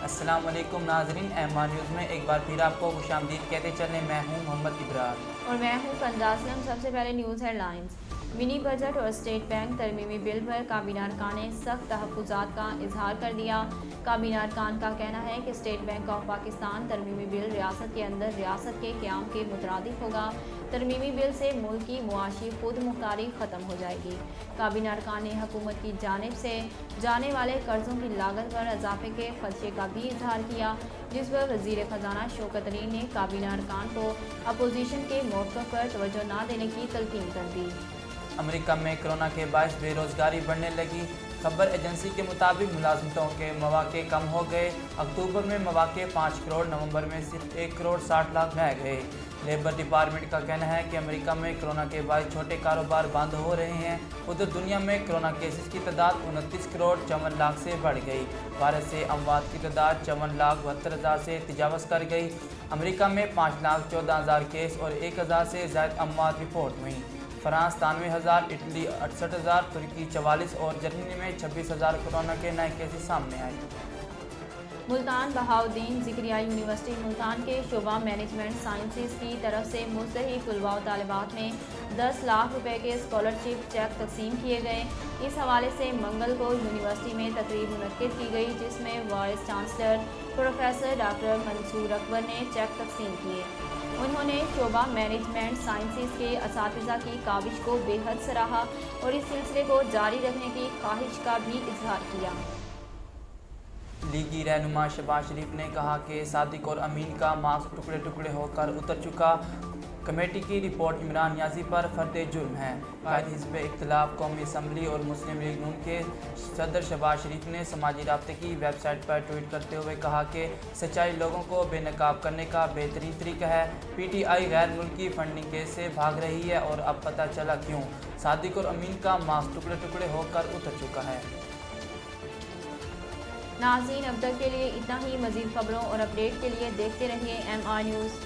अस्सलाम वालेकुम नाजरीन, एम न्यूज़ में एक बार फिर आपको खुशामदीद कहते चलें। मैं हूं मोहम्मद इब्रार और मैं हूं फंदासलम। सबसे पहले न्यूज़ हेडलाइंस। मिनी बजट और स्टेट बैंक तरमीमी बिल पर काबीना अरकान ने सख्त तहफ़्फ़ुज़ात का इजहार कर दिया। काबीना अरकान का कहना है कि स्टेट बैंक ऑफ पाकिस्तान तरमीमी बिल रियासत के अंदर रियासत के क़याम के मुतरादिफ होगा। तरमीमी बिल से मुल्क की मुआशी खुद मुख्तारी ख़त्म हो जाएगी। काबीना अरकान ने हुकूमत की जानिब से जाने वाले कर्ज़ों की लागत पर इजाफे के खदशे का भी इजहार किया, जिस पर वज़ीर ख़जाना शौकत अली ने काबीना अरकान को अपोजिशन के मौक़िफ़ पर तवज्जो न देने की तलकीन कर दी। अमेरिका में कोरोना के बायस बेरोज़गारी बढ़ने लगी। खबर एजेंसी के मुताबिक मुलाजमतों के मौक़े कम हो गए। अक्टूबर में मौक़े 5 करोड़, नवंबर में सिर्फ 1 करोड़ 60 लाख रह गए। लेबर डिपार्टमेंट का कहना है कि अमेरिका में कोरोना के बायस छोटे कारोबार बंद हो रहे हैं। उधर दुनिया में कोरोना केसेस की तादाद 29 करोड़ 54 लाख से बढ़ गई। वायरस से अमवात की तादाद 54,72,000 से तजावज़ कर गई। अमेरिका में 5,14,000 केस और 1,000 से ज़ायद अमवात रिपोर्ट हुई। फ्रांस 93,000, इटली 68,000, तुर्की 44 और जर्मनी में 26,000 कोरोना के नए केसेस सामने आए। मुल्तान बहाउद्दीन ज़िक्रिया यूनिवर्सिटी मुल्तान के शोबा मैनेजमेंट साइंसेज की तरफ से मुस्तहिक तलबा व तालिबात में 10 लाख रुपए के स्कॉलरशिप चेक तकसीम किए गए। इस हवाले से मंगल को यूनिवर्सिटी में तकरीब मुनक्किद की गई, जिसमें vice chancellor professor doctor Mansoor Akbar ने चेक तकसीम किए। उन्होंने शोबा मैनेजमेंट साइंसेज के असातिज़ा की काविश को बेहद सराहा और इस सिलसिले को जारी रखने की ख्वाहिश का भी इजहार किया। लीगी रहनुमा शहबाज शरीफ ने कहा कि सादिक और अमीन का मास्क टुकड़े टुकड़े होकर उतर चुका। कमेटी की रिपोर्ट इमरान नियाज़ी पर फर्द जुर्म है। कायद हिज़्ब इख्तिलाफ कौमी असम्बली और मुस्लिम लीग नून के सदर शहबाज शरीफ ने समाजी राब्ते की वेबसाइट पर ट्वीट करते हुए कहा कि सच्चाई लोगों को बेनकाब करने का बेहतरीन तरीका है। PTI गैर मुल्की फंडिंग केस से भाग रही है और अब पता चला क्यों। सादिक और अमीन का मास्क टुकड़े टुकड़े होकर उतर चुका है। नाज़रीन, अब तक के लिए इतना ही। मज़ीद खबरों और अपडेट के लिए देखते रहिए MR न्यूज़।